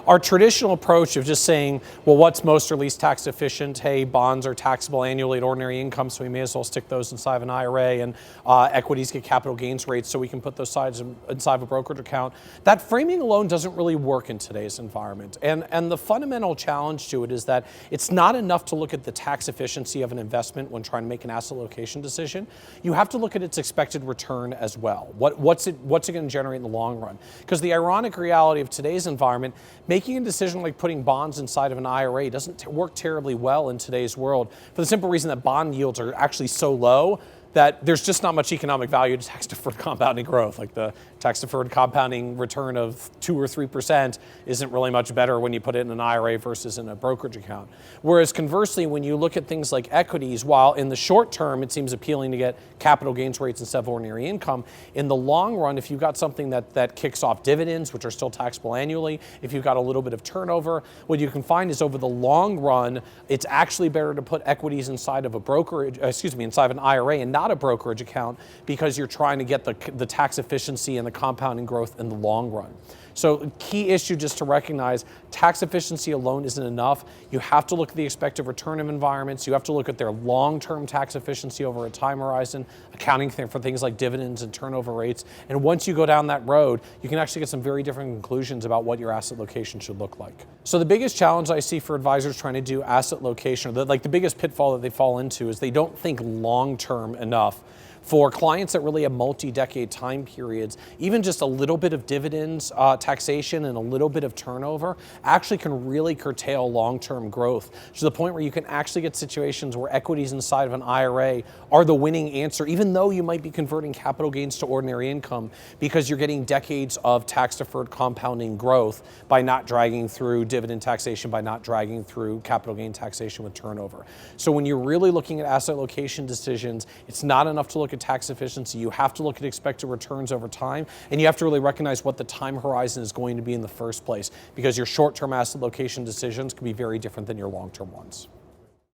our traditional approach of just saying, well, what's most or least tax efficient? Hey, bonds are taxable annually at ordinary income, so we may as well stick those inside of an IRA, and equities get capital gains rates, so we can put those sides inside of a brokerage account. That framing alone doesn't really work in today's environment. And the fundamental challenge to it is that it's not enough to look at the tax efficiency of an investment when trying to make an asset allocation decision. You have to look at its expected return as well. What's it going to generate in the long run? Because the ironic reality of today's environment, making a decision like putting bonds inside of an IRA doesn't work terribly well in today's world, for the simple reason that bond yields are actually so low that there's just not much economic value to tax-deferred compounding growth. Like the tax-deferred compounding return of 2 or 3% isn't really much better when you put it in an IRA versus in a brokerage account. Whereas conversely, when you look at things like equities, while in the short term it seems appealing to get capital gains rates instead of ordinary income, in the long run, if you've got something that kicks off dividends, which are still taxable annually, if you've got a little bit of turnover, what you can find is over the long run, it's actually better to put equities inside of a brokerage, inside of an IRA and not a brokerage account, because you're trying to get the tax efficiency and the compounding growth in the long run. So key issue just to recognize, tax efficiency alone isn't enough. You have to look at the expected return of environments. You have to look at their long-term tax efficiency over a time horizon, accounting for things like dividends and turnover rates. And once you go down that road, you can actually get some very different conclusions about what your asset location should look like. So the biggest challenge I see for advisors trying to do asset location, or the biggest pitfall that they fall into, is they don't think long-term enough. For clients that really have multi-decade time periods, even just a little bit of dividends taxation and a little bit of turnover actually can really curtail long-term growth, to the point where you can actually get situations where equities inside of an IRA are the winning answer, even though you might be converting capital gains to ordinary income, because you're getting decades of tax-deferred compounding growth by not dragging through dividend taxation, by not dragging through capital gain taxation with turnover. So when you're really looking at asset location decisions, it's not enough to look at tax efficiency. You have to look at expected returns over time, and you have to really recognize what the time horizon is going to be in the first place, because your short-term asset location decisions can be very different than your long-term ones.